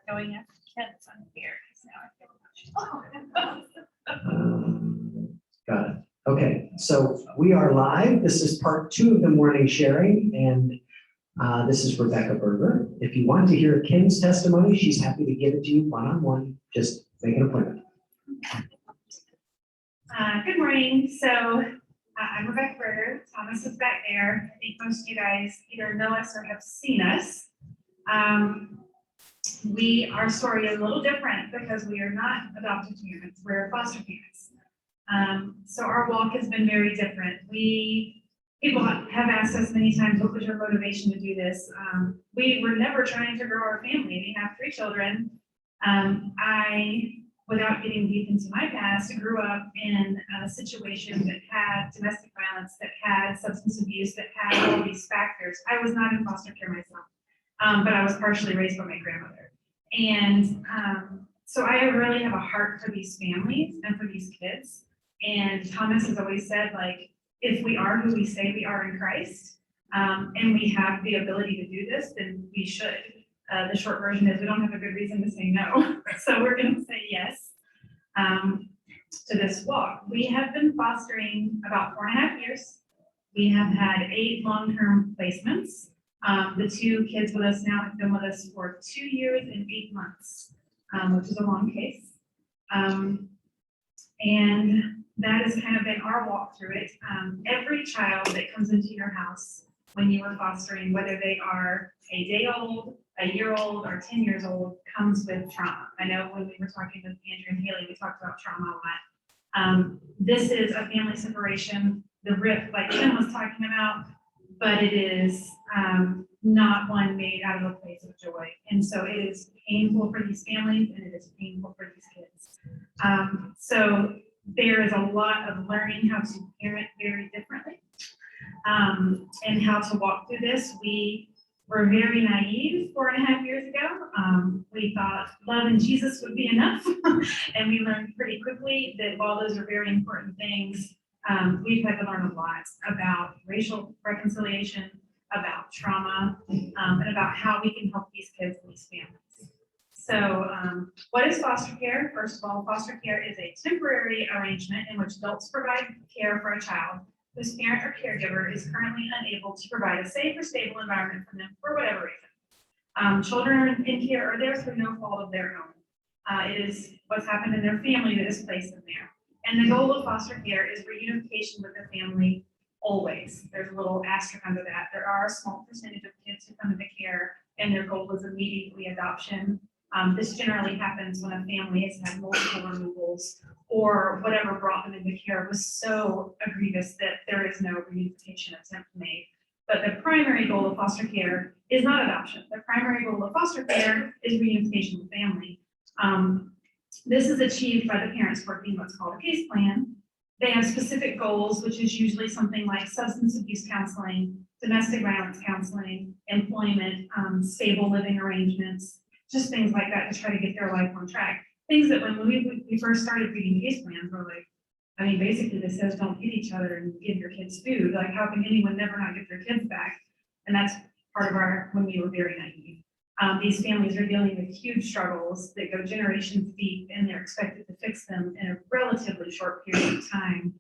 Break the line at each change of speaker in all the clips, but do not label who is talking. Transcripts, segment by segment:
going after kids unfair. Now I feel
Got it. Okay, so we are live. This is part 2 of the morning sharing, and this is Rebecca Berger. If you want to hear Kim's testimony, she's happy to give it to you one-on-one. Just make an appointment.
Good morning. So I'm Rebecca Berger. Thomas is back there. I think most of you guys either know us or have seen us. Our story is a little different because we are not adopted parents. We're foster parents. So our walk has been very different. People have asked us many times, what was your motivation to do this? We were never trying to grow our family. We have 3 children. Without getting deep into my past, grew up in a situation that had domestic violence, that had substance abuse, that had all these factors. I was not in foster care myself, but I was partially raised by my grandmother. And so I really have a heart for these families and for these kids. And Thomas has always said, like, if we are who we say we are in Christ, and we have the ability to do this, then we should. The short version is we don't have a good reason to say no. So we're going to say yes to this walk. We have been fostering about 4.5 years. We have had 8 long-term placements. The 2 kids with us now have been with us for 2 years and 8 months, which is a long case. And that has kind of been our walk through it. Every child that comes into your house when you are fostering, whether they are a day old, a year old, or 10 years old, comes with trauma. I know when we were talking with Andrew and Haley, we talked about trauma a lot. This is a family separation, the rift like Tim was talking about, but it is not one made out of a place of joy. And so it is painful for these families, and it is painful for these kids. So there is a lot of learning how to parent very differently, and how to walk through this. We were very naive 4.5 years ago. We thought love and Jesus would be enough. And we learned pretty quickly that while those are very important things, we've had to learn a lot about racial reconciliation, about trauma, and about how we can help these kids and these families. So what is foster care? First of all, foster care is a temporary arrangement in which adults provide care for a child whose parent or caregiver is currently unable to provide a safe or stable environment for them for whatever reason. Children in care are there through no fault of their own. It is what's happened in their family that has placed them there. And the goal of foster care is reunification with the family always. There's a little asterisk under that. There are a small percentage of kids who come into care and their goal is immediately adoption. This generally happens when a family has had multiple removals or whatever brought them into care was so egregious that there is no reunification attempt made. But the primary goal of foster care is not adoption. The primary goal of foster care is reunification with family. This is achieved by the parents working what's called a case plan. They have specific goals, which is usually something like substance abuse counseling, domestic violence counseling, employment, stable living arrangements, just things like that to try to get their life on track. Things that when we first started reading case plans, we're like, I mean, basically this says don't hit each other and give your kids food. Like, how can anyone never not get their kids back? And that's part of when we were very naive. These families are dealing with huge struggles that go generations deep, and they're expected to fix them in a relatively short period of time,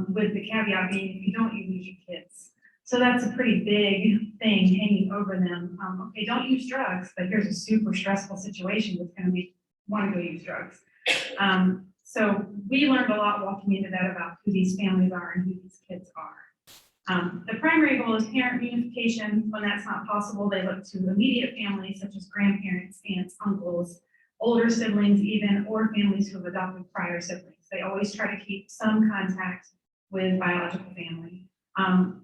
with the caveat being, if you don't, you lose your kids. So that's a pretty big thing hanging over them. Okay, don't use drugs, but here's a super stressful situation that's going to make want to go use drugs. So we learned a lot walking into that about who these families are and who these kids are. The primary goal is parent reunification. When that's not possible, they look to immediate families such as grandparents, aunts, uncles, older siblings even, or families who have adopted prior siblings. They always try to keep some contact with biological family.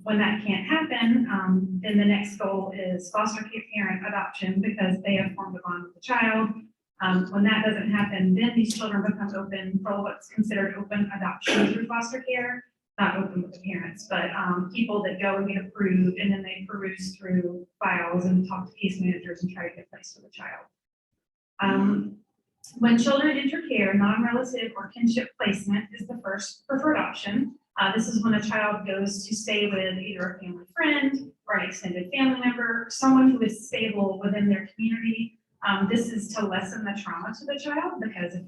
When that can't happen, then the next goal is foster care parent adoption because they have formed a bond with the child. When that doesn't happen, then these children become open for what's considered open adoption through foster care. Not open with the parents, but people that go and get approved, and then they peruse through files and talk to case managers and try to get placed with a child. When children enter care, non-relative or kinship placement is the first preferred option. This is when a child goes to stay with either a family friend or an extended family member, someone who is stable within their community, This is to lessen the trauma to the child, because if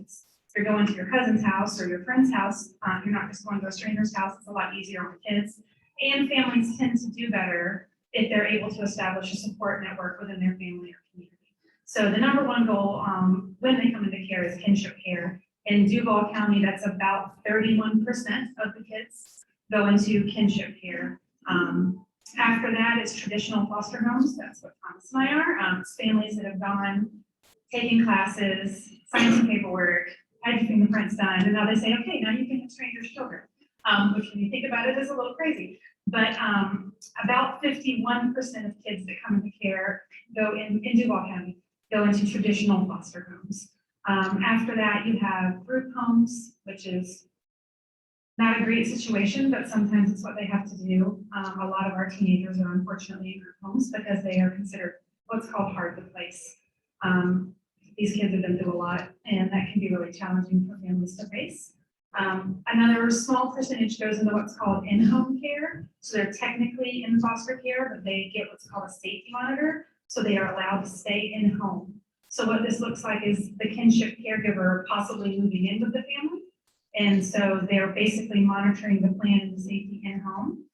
you're going to your cousin's house or your friend's house, you're not just going to a stranger's house. It's a lot easier on the kids. And families tend to do better if they're able to establish a support network within their family or community. So the number one goal when they come into care is kinship care. In Duval County, that's about 31% of the kids go into kinship care. After that, it's traditional foster homes. That's what Thomas and I are. It's families that have gone, taken classes, signed some paperwork, had your fingerprints done, and now they say, okay, now you can have strangers' children, which when you think about it is a little crazy. But about 51% of kids that come into care go in Duval County, go into traditional foster homes. After that, you have group homes, which is not a great situation, but sometimes it's what they have to do. A lot of our teenagers are unfortunately in group homes because they are considered what's called hard to place. These kids have been through a lot, and that can be really challenging for families to face. Another small percentage goes into what's called in-home care. So they're technically in foster care, but they get what's called a safety monitor. So they are allowed to stay in home. So what this looks like is the kinship caregiver possibly moving in with the family. And so they're basically monitoring the plan and the safety in home.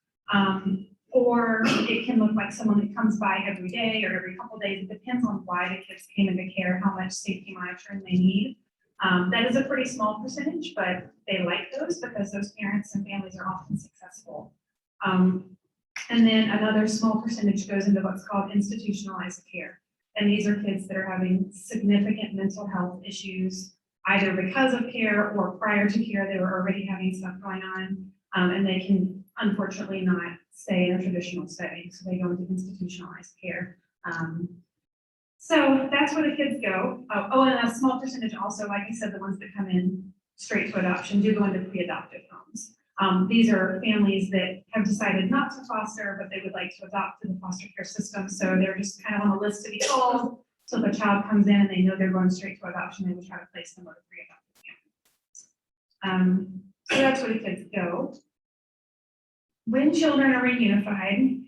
Or it can look like someone that comes by every day or every couple of days. It depends on why the kids came into care, how much safety monitoring they need. That is a pretty small percentage, but they like those because those parents and families are often successful. And then another small percentage goes into what's called institutionalized care. And these are kids that are having significant mental health issues, either because of care or prior to care, they were already having stuff going on, and they can unfortunately not stay in a traditional setting, so they go into institutionalized care. So that's where the kids go. Oh, and a small percentage also, like I said, the ones that come in straight to adoption do go into pre-adoptive homes. These are families that have decided not to foster, but they would like to adopt through the foster care system, so they're just kind of on the list to be called. So if a child comes in and they know they're going straight to adoption, they will try to place them with a pre-adoptive family. So that's where the kids go. When children are reunified,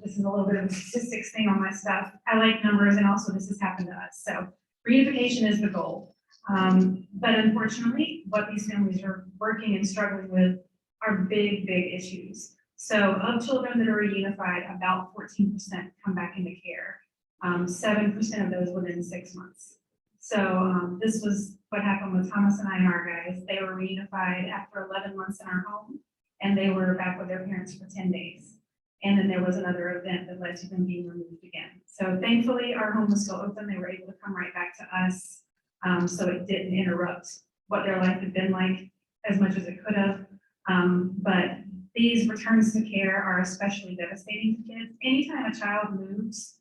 this is a little bit of a statistics thing on my stuff. I like numbers, and also this has happened to us. So reunification is the goal. But unfortunately, what these families are working and struggling with are big, big issues. So of children that are reunified, about 14% come back into care. 7% of those within 6 months. So this was what happened with Thomas and I and our guys. They were reunified after 11 months in our home, and they were back with their parents for 10 days. And then there was another event that led to them being removed again. So thankfully, our home was still open. They were able to come right back to us. So it didn't interrupt what their life had been like as much as it could have. But these returns to care are especially devastating to kids. Anytime a child moves,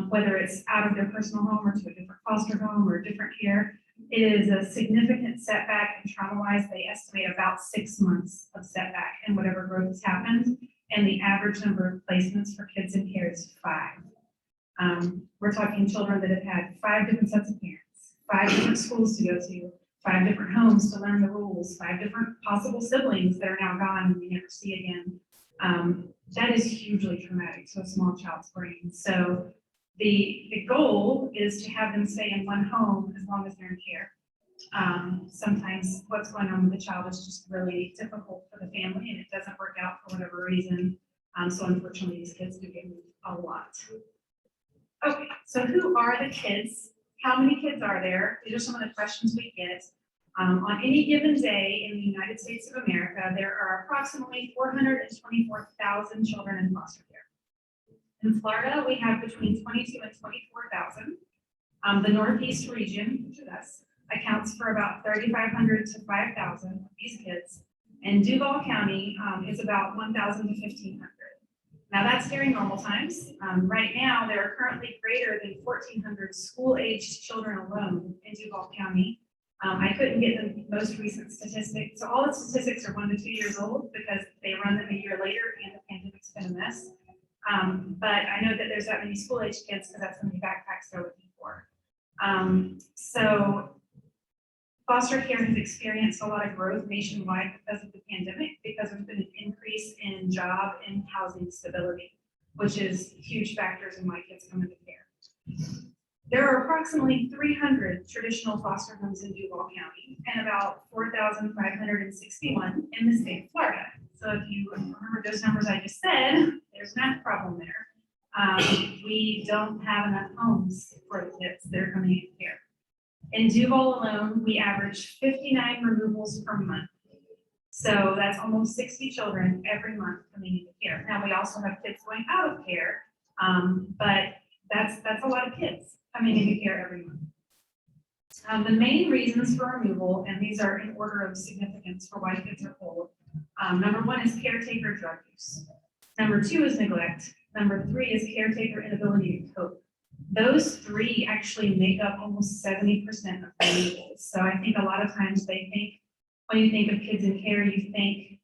whether it's out of their personal home or to a different foster home or different care, it is a significant setback, and trauma-wise, they estimate about 6 months of setback and whatever growth has happened. And the average number of placements for kids in care is 5. We're talking children that have had 5 different sets of parents, 5 different schools to go to, 5 different homes to learn the rules, 5 different possible siblings that are now gone and we never see again. That is hugely traumatic to a small child's brain. So the goal is to have them stay in one home as long as they're in care. Sometimes what's going on with the child is just really difficult for the family and it doesn't work out for whatever reason. So unfortunately, these kids do get moved a lot. Okay, so who are the kids? How many kids are there? These are some of the questions we get. On any given day in the United States of America, there are approximately 424,000 children in foster care. In Florida, we have between 22 and 24,000. The Northeast region, which is us, accounts for about 3,500 to 5,000 of these kids. And Duval County is about 1,000 to 1,500. Now that's during normal times. Right now, there are currently greater than 1,400 school-aged children alone in Duval County. I couldn't get the most recent statistics. So all the statistics are 1 to 2 years old because they run them a year later and the pandemic's been a mess. But I know that there's that many school-aged kids because that's how many backpacks they're looking for. So foster care has experienced a lot of growth nationwide because of the pandemic, because there's been an increase in job and housing stability, which is huge factors in why kids come into care. There are approximately 300 traditional foster homes in Duval County and about 4,561 in the state of Florida. So if you remember those numbers I just said, there's a math problem there. We don't have enough homes for the kids that are coming in here. In Duval alone, we average 59 removals per month. So that's almost 60 children every month coming into care. Now, we also have kids going out of care, but that's a lot of kids coming into care every month. The main reasons for removal, and these are in order of significance for why kids are pulled. Number one is caretaker drug use. Number two is neglect. Number three is caretaker inability to cope. Those three actually make up almost 70% of removals. So I think a lot of times they think, when you think of kids in care, you think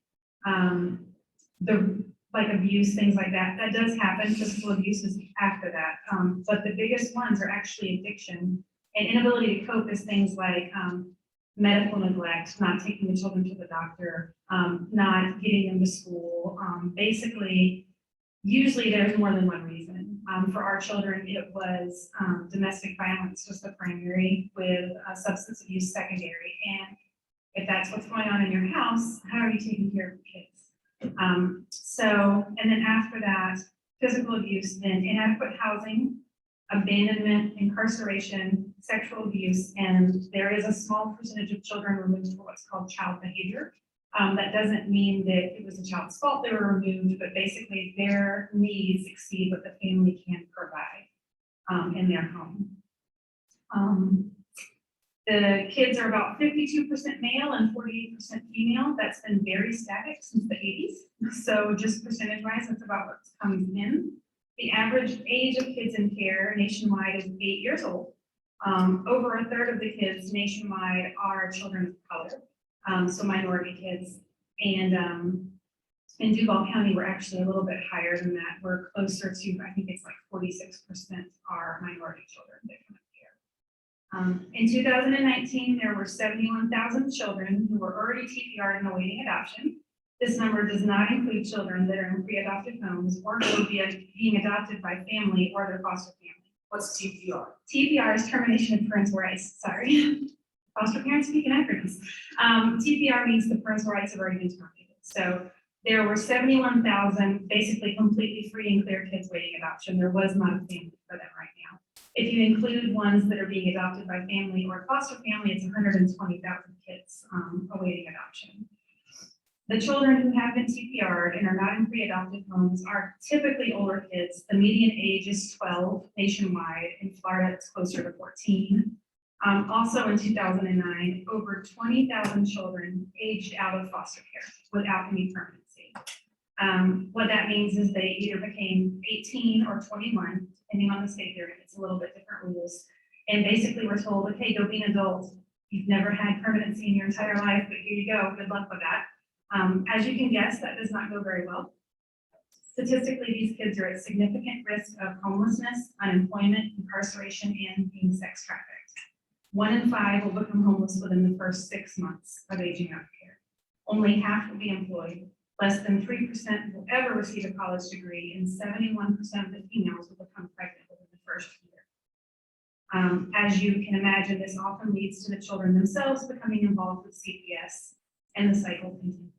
like abuse, things like that. That does happen. Physical abuse is after that. But the biggest ones are actually addiction, and inability to cope is things like medical neglect, not taking the children to the doctor, not getting them to school. Basically, usually there's more than one reason. For our children, it was domestic violence was the primary, with substance abuse secondary. And if that's what's going on in your house, how are you taking care of the kids? And then after that, physical abuse, then inadequate housing, abandonment, incarceration, sexual abuse, and there is a small percentage of children removed for what's called child behavior. That doesn't mean that it was the child's fault they were removed, but basically their needs exceed what the family can provide in their home. The kids are about 52% male and 48% female. That's been very static since the 80s. So just percentage-wise, that's about what's coming in. The average age of kids in care nationwide is 8 years old. Over a third of the kids nationwide are children of color, so minority kids. And in Duval County, we're actually a little bit higher than that. We're closer to, I think it's like 46% are minority children that come in. In 2019, there were 71,000 children who were already TPR and awaiting adoption. This number does not include children that are in pre-adopted homes or who will be being adopted by family or their foster family.
What's TPR?
TPR is termination of parental rights. Sorry, foster parents speak in acronyms. TPR means the parental rights have already been terminated. So there were 71,000 basically completely free and clear kids waiting adoption. There was not a family for them right now. If you include ones that are being adopted by family or foster family, it's 120,000 kids awaiting adoption. The children who have been TPR'd and are not in pre-adopted homes are typically older kids. The median age is 12 nationwide. In Florida, it's closer to 14. Also in 2009, over 20,000 children aged out of foster care without any permanency. What that means is they either became 18 or 21, depending on the state they're in. It's a little bit different rules. And basically we're told, okay, go be an adult. You've never had permanency in your entire life, but here you go. Good luck with that. As you can guess, that does not go very well. Statistically, these kids are at significant risk of homelessness, unemployment, incarceration, and being sex trafficked. 1 in 5 will become homeless within the first 6 months of aging out of care. Only half will be employed. Less than 3% will ever receive a college degree, and 71% of the females will become pregnant within the first year. As you can imagine, this often leads to the children themselves becoming involved with CPS, and the cycle continues.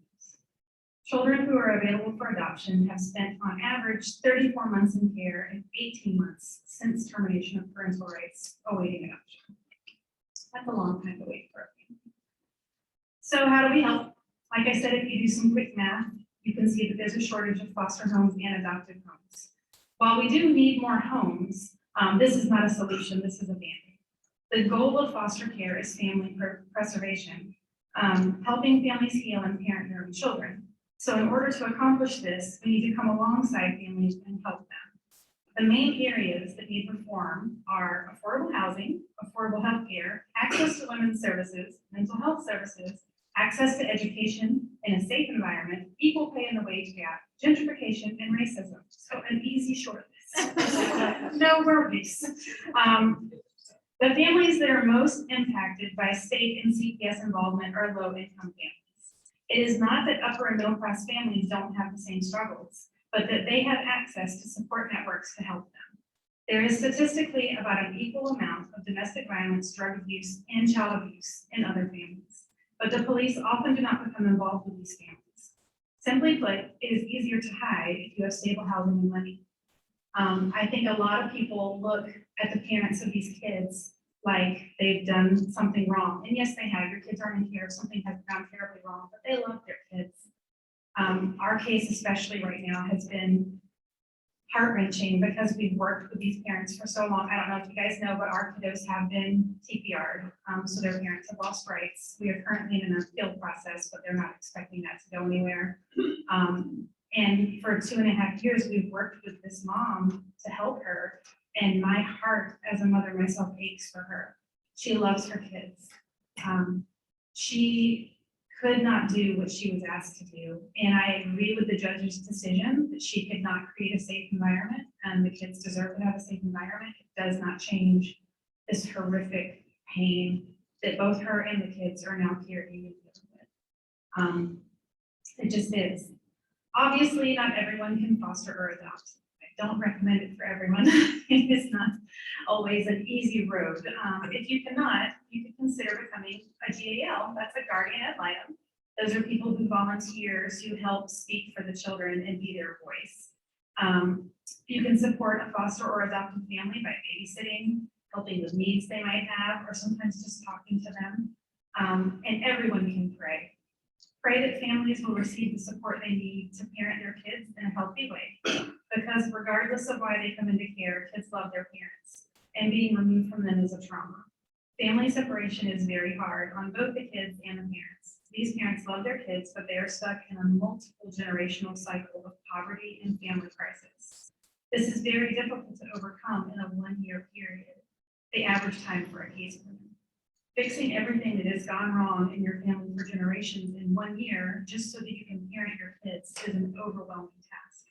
Children who are available for adoption have spent on average 34 months in care and 18 months since termination of parental rights awaiting adoption. That's a long time to wait for a family. So how do we help? Like I said, if you do some quick math, you can see that there's a shortage of foster homes and adopted homes. While we do need more homes, this is not a solution, this is a band-aid. The goal of foster care is family preservation, helping families heal and parent their own children. So in order to accomplish this, we need to come alongside families and help them. The main areas that need reform are affordable housing, affordable health care, access to women's services, mental health services, access to education in a safe environment, equal pay in the wage gap, gentrification, and racism. So an easy short list. No worries. The families that are most impacted by state and CPS involvement are low-income families. It is not that upper and middle-class families don't have the same struggles, but that they have access to support networks to help them. There is statistically about an equal amount of domestic violence, drug abuse, and child abuse in other families, but the police often do not become involved with these families. Simply put, it is easier to hide if you have stable housing and money. I think a lot of people look at the parents of these kids like they've done something wrong. And yes, they have. Your kids aren't in here. Something has gone terribly wrong, but they love their kids. Our case, especially right now, has been heart-wrenching because we've worked with these parents for so long. I don't know if you guys know, but our kiddos have been TPR'd, so their parents have lost rights. We are currently in an appeal process, but they're not expecting that to go anywhere. And for 2.5 years, we've worked with this mom to help her. And my heart as a mother myself aches for her. She loves her kids. She could not do what she was asked to do. And I agree with the judge's decision that she could not create a safe environment, and the kids deserve to have a safe environment. It does not change this horrific pain that both her and the kids are now carrying and dealing with. It just is. Obviously, not everyone can foster or adopt. I don't recommend it for everyone. It is not always an easy road. If you cannot, you could consider becoming a GAL. That's a guardian ad litem. Those are people who volunteers who help speak for the children and be their voice. You can support a foster or adopted family by babysitting, helping with needs they might have, or sometimes just talking to them. And everyone can pray. Pray that families will receive the support they need to parent their kids in a healthy way. Because regardless of why they come into care, kids love their parents, and being removed from them is a trauma. Family separation is very hard on both the kids and the parents. These parents love their kids, but they are stuck in a multiple generational cycle of poverty and family crisis. This is very difficult to overcome in a 1-year period, the average time for a case for them. Fixing everything that has gone wrong in your family for generations in 1 year, just so that you can parent your kids, is an overwhelming task.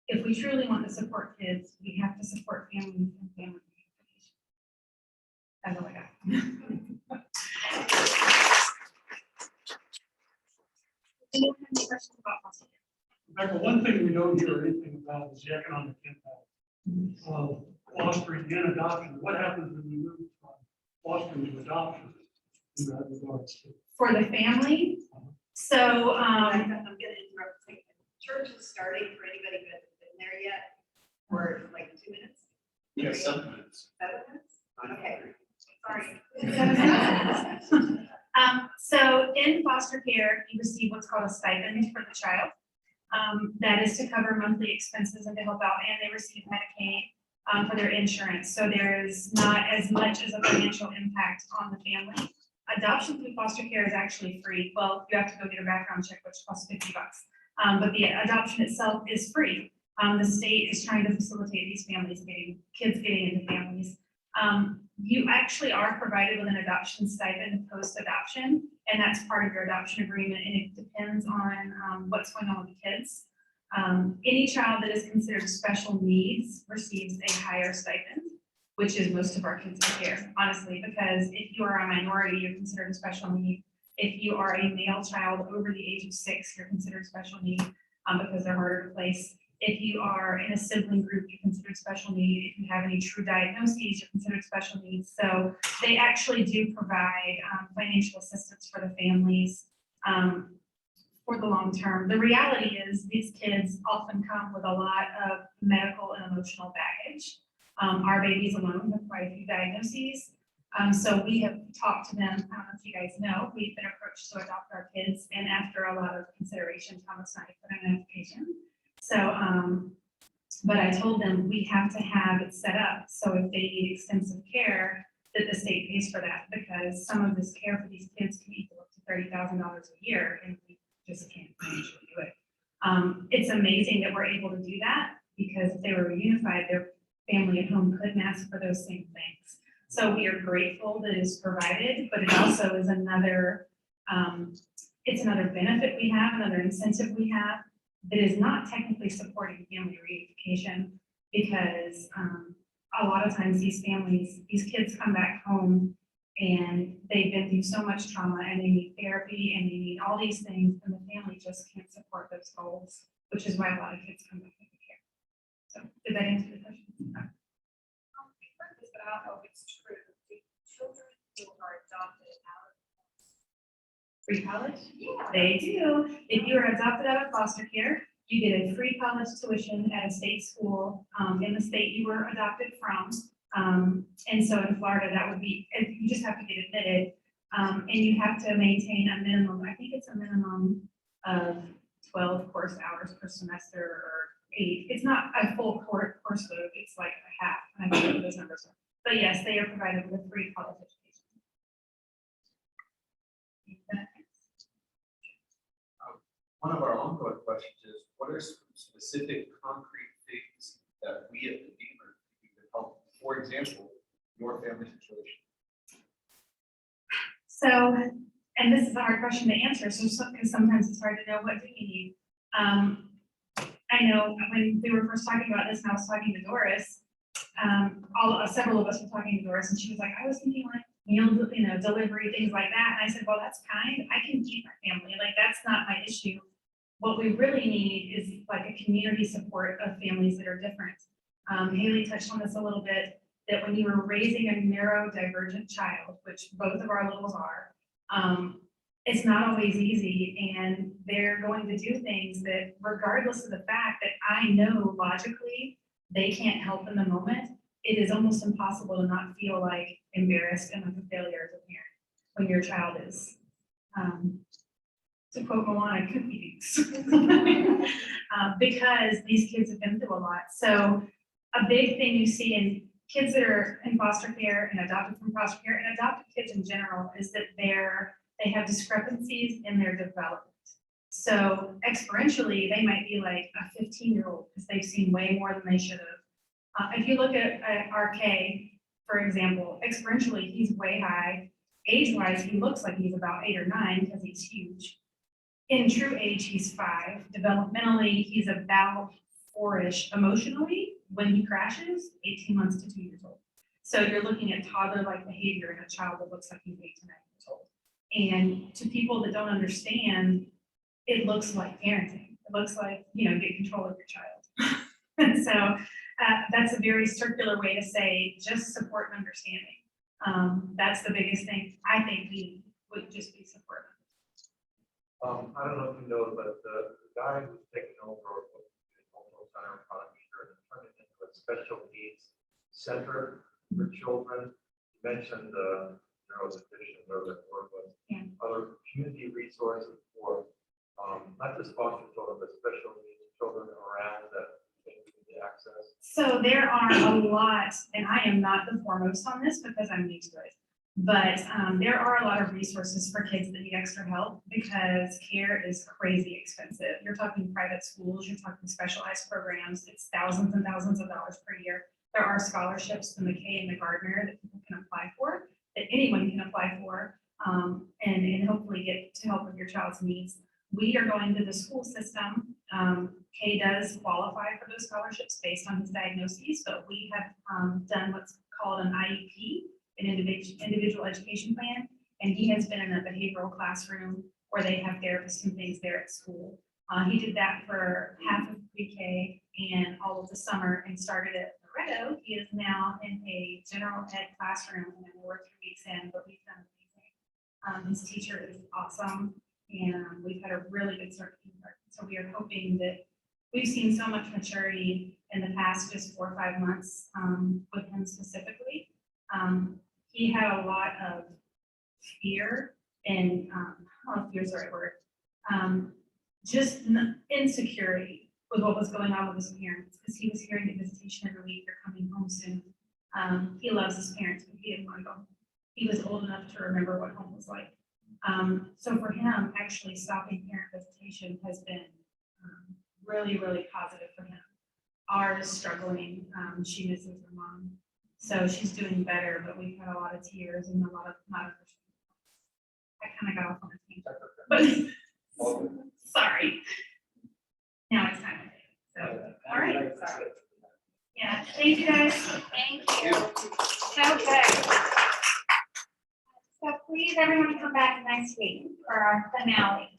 If we truly want to support kids, we have to support families and family reunification. That's all I got. Anyone have any questions about foster care?
Rebecca, one thing we don't hear anything about is the economic impact of fostering and adoption. What happens when we move from fostering to adoption in that regards?
For the family, so,
I'm gonna interrupt. Church is starting for anybody who hasn't been there yet, for like 2 minutes,
Yeah, 7 minutes.
7 minutes? Okay, sorry.
So in foster care, you receive what's called a stipend for the child. That is to cover monthly expenses and to help out, and they receive Medicaid for their insurance. So there is not as much as a financial impact on the family. Adoption through foster care is actually free. Well, you have to go get a background check, which costs $50. But the adoption itself is free. The state is trying to facilitate these families kids getting into families. You actually are provided with an adoption stipend post-adoption, and that's part of your adoption agreement, and it depends on what's going on with the kids. Any child that is considered special needs receives a higher stipend, which is most of our kids in care, honestly, because if you are a minority, you're considered a special need. If you are a male child over the age of 6, you're considered special need because they're harder to place. If you are in a sibling group, you're considered special need. If you have any true diagnoses, you're considered special needs. So they actually do provide financial assistance for the families for the long term. The reality is these kids often come with a lot of medical and emotional baggage. Our babies alone have quite a few diagnoses. So we have talked to them. I don't know if you guys know, we've been approached to adopt our kids, and after a lot of consideration, Thomas and I put in an application. So, but I told them we have to have it set up so if they need extensive care, that the state pays for that, because some of this care for these kids can equal up to $30,000 a year, and we just can't financially do it. It's amazing that we're able to do that, because if they were reunified, their family at home couldn't ask for those same things. So we are grateful that it's provided, but it also is another, it's another benefit we have, another incentive we have that is not technically supporting family reunification, because a lot of times these families, these kids come back home and they've been through so mumuch trauma and they need therapy and they need all these things, and the family just can't support those goals, which is why a lot of kids come back into care. So did that answer the question?
don't know if it's true, do children who are adopted out
Free college?
Yeah.
They do. If you are adopted out of foster care, you get a free college tuition at a state school in the state you were adopted from. And so in Florida, that would be, you just have to get admitted. And you have to maintain a minimum, I think it's a minimum of 12 course hours per semester or 8. It's not a full course load, it's like a half. I don't know what those numbers are. But yes, they are provided with free college education.
One of our ongoing questions is, what are some specific concrete things that we at the Redeemer can do to help, for example, your family situation?
So, and this is a hard question to answer, because sometimes it's hard to know what do you need. I know when we were first talking about this, and I was talking to Doris, several of us were talking to Doris, and she was like, I was thinking like meal, delivery, things like that. And I said, well, that's kind, I can feed my family, like that's not my issue. What we really need is like a community support of families that are different. Haley touched on this a little bit, that when you are raising a neurodivergent child, which both of our littles are, it's not always easy, and they're going to do things that, regardless of the fact that I know logically they can't help in the moment, it is almost impossible to not feel like embarrassed and like a failure as a parent when your child is, to quote Moana, cookies. Because these kids have been through a lot. So a big thing you see in kids that are in foster care and adopted from foster care and adopted kids in general is that they have discrepancies in their development. So experientially, they might be like a 15-year-old because they've seen way more than they should have. If you look at RK, for example, experientially, he's way high. Age-wise, he looks like he's about 8 or 9 because he's huge. In true age, he's 5. Developmentally, he's about 4-ish. Emotionally, when he crashes, 18 months to 2 years old. So you're looking at toddler-like behavior in a child that looks like he's 8 to 9 years old. And to people that don't understand, it looks like parenting. It looks like, get control of your child. And so that's a very circular way to say just support and understanding. That's the biggest thing I think we would just be support.
I don't know if you know, but the guy who's taking over the cultural center in Rochester and turned it into a special needs center for children. You mentioned neurodeficient or other community resources for not just foster children, but special needs children around that community access.
So there are a lot, and I am not the foremost on this because I'm new to it. But there are a lot of resources for kids that need extra help because care is crazy expensive. You're talking private schools, you're talking specialized programs. It's thousands and thousands of dollars per year. There are scholarships, the McKay and the Gardner, that people can apply for, that anyone can apply for, and hopefully get to help with your child's needs. We are going to the school system. Kay does qualify for those scholarships based on his diagnoses, but we have done what's called an IEP, an individual education plan, and he has been in a behavioral classroom where they have therapists and things there at school. He did that for half of pre-K and all of the summer and started at Loretto. He is now in a general ed classroom, and we're 3 weeks in, but we've done amazing. His teacher is awesome, and we've had a really good start. So we are hoping that we've seen so much maturity in the past just 4 or 5 months with him specifically. He had a lot of fear and, I don't know if fear is the right word, just insecurity with what was going on with his parents, because he was hearing the visitation every week, they're coming home soon. He loves his parents, but he didn't want to go home. He was old enough to remember what home was like. So for him, actually stopping parent visitation has been really, really positive for him. Ours struggling, she misses her mom. So she's doing better, but we've had a lot of tears and a lot of not understanding. I kind of got off on a tangent, but sorry. Now it's time. So, all right. Yeah, thank you guys.
Thank you.
Okay. So please, everyone come back next week for our finale.